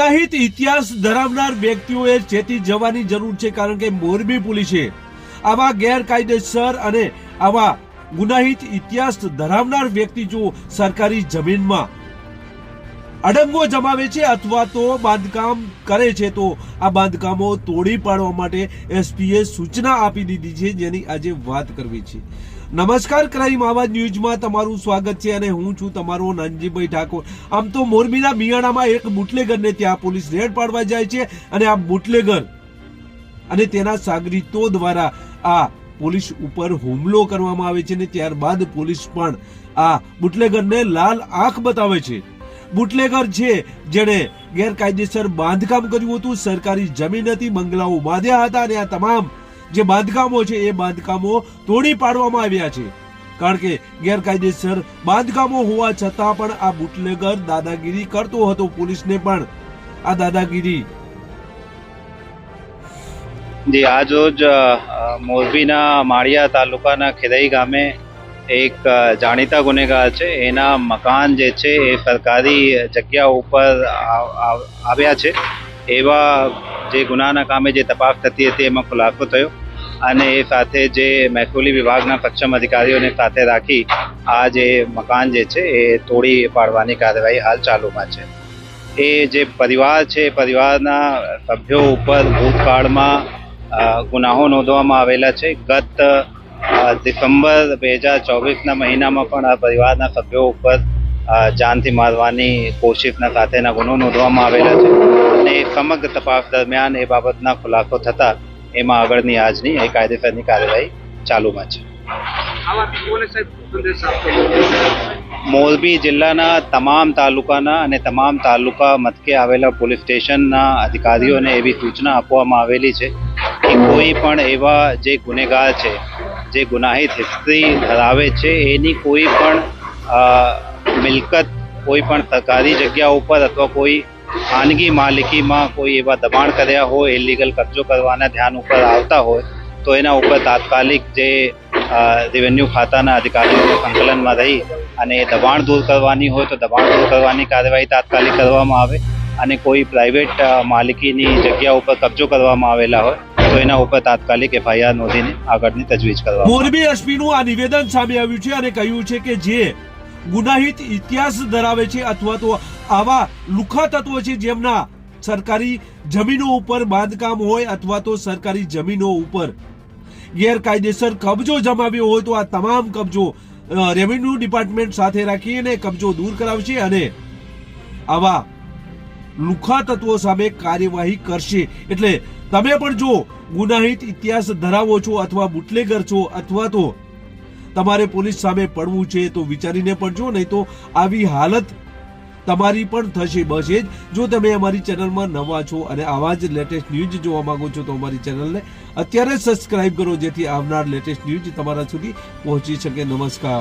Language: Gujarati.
ગુનાહિત ઇતિહાસ ધરાવનાર વ્યક્તિઓએ ચેતી જવાની જરૂર છે, કારણ કે મોરબી પોલીસે આવા ગેરકાયદેસર અને આવા ગુનાહિત ઇતિહાસ ધરાવનાર વ્યક્તિ જો સરકારી જમીનમાં અડંગો જમાવે છે અથવા તો બાંધકામ કરે છે તો આ બાંધકામો તોડી પાડવા માટે એસપીએ સૂચના આપી દીધી છે, જેની આજે વાત કરવી છે। નમસ્કાર, ક્રાઇમ આવાજ ન્યૂઝમાં તમારું સ્વાગત છે અને હું છું તમારો નાનજીભાઈ ઠાકોર। આમ તો મોરબીના મિયાણામાં એક બુટલેગરને ત્યાં પોલીસ રેડ પાડવા જાય છે અને આ બુટલેગર અને તેના સાગરીતો દ્વારા આ પોલીસ ઉપર હુમલો કરવામાં આવે છે અને ત્યારબાદ પોલીસ પણ આ બુટલેગરને લાલ આંખ બતાવે છે। બુટલેગર છે જેણે ગેરકાયદેસર બાંધકામ કર્યું હતું, સરકારી જમીન હતી, બંગલાઓ બાંધ્યા હતા અને આ તમામ જે બાંધકામો છે એ બાંધકામો તોડી પાડવામાં આવ્યા છે, કારણ કે ગેરકાયદેસર બાંધકામો હોવા છતાં પણ આ બુટલેગર દાદાગીરી કરતો હતો। પોલીસને પણ આ દાદાગીરી જી આજ રોજ મોરબીના માળિયા તાલુકાના ખેદઈ ગામે એક જાણીતા ગુનેગાર છે, એના મકાન જે છે એ સરકારી જગ્યા ઉપર આવ્યા છે। એવા જે ગુનાના કામે જે તપાસ થતી હતી એમાં ખુલાસો થયો અને એ સાથે જે મહેસૂલી વિભાગના સક્ષમ અધિકારીઓને સાથે રાખી આ જે મકાન જે છે એ તોડી પાડવાની કાર્યવાહી હાલ ચાલુમાં છે। એ જે પરિવાર છે, પરિવારના સભ્યો ઉપર ભૂતકાળમાં ગુનાહો નોંધવામાં આવેલા છે। ગત ડિસેમ્બર 2024ના મહિનામાં પણ આ પરિવારના સભ્યો ઉપર જાનથી મારવાની કોશિશના સાથેના ગુનો નોંધવામાં આવેલા છે અને સમગ્ર તપાસ દરમિયાન એ બાબતના ખુલાસો થતા એમાં આગળની આજની એ કાયદેસરની કાર્યવાહી ચાલુમાં છે। મોરબી જિલ્લાના તમામ તાલુકાના અને તમામ તાલુકા મથકે આવેલા પોલીસ સ્ટેશનના અધિકારીઓને એવી સૂચના આપવામાં આવેલી છે કે કોઈ પણ એવા જે ગુનેગાર છે, જે ગુનાહિત હિસ્ટ્રી ધરાવે છે, એની કોઈ પણ મિલકત કોઈ પણ સરકારી જગ્યા ઉપર અથવા કોઈ ખાનગી માલિકીમાં કોઈ એવા દબાણ કર્યા હોય, ઇલીગલ કબજો કરવાના ધ્યાન ઉપર આવતા હોય તો એના ઉપર તાત્કાલિક જે રેવન્યુ ખાતાના અધિકારીઓના સંકલનમાં રહી અને એ દબાણ દૂર કરવાની હોય તો દબાણ દૂર કરવાની કાર્યવાહી તાત્કાલિક કરવામાં આવે અને કોઈ પ્રાઇવેટ માલિકીની જગ્યા ઉપર કબજો કરવામાં આવેલા હોય તો એના ઉપર તાત્કાલિક એફઆઈઆર નોંધીને આગળની તજવીજ કરવામાં। મોરબી એસપીનું આ નિવેદન સામે આવ્યું છે અને કહ્યું છે કે જે ગુનાહિત ઇતિહાસ ધરાવે છે અથવા તો આવા લુખા તત્વો છે જેમના સરકારી જમીનો ઉપર બાંધકામ હોય અથવા તો સરકારી જમીનો ઉપર ગેરકાયદેસર કબજો જમાવ્યો હોય તો આ તમામ કબજો રેવન્યુ ડિપાર્ટમેન્ટ સાથે રાખીને કબજો દૂર કરાવશે અને આવા લુખા તત્વો સામે કાર્યવાહી કરશે। એટલે તમે પણ જો ગુનાહિત ઇતિહાસ ધરાવો છો અથવા બુટલેગર છો અથવા તો તમારે પોલીસ સામે પડવું છે તો વિચારીને પડજો, નહીં તો આવી હાલત તમારી પણ થશે। બસ એ જ, જો તમે અમારી ચેનલમાં નવા છો અને આવા જ લેટેસ્ટ ન્યૂઝ જોવા માંગો છો તો અમારી ચેનલને અત્યારે સબસ્ક્રાઇબ કરો, જેથી આવનાર લેટેસ્ટ ન્યૂઝ તમારા સુધી પહોંચી શકે। નમસ્કાર।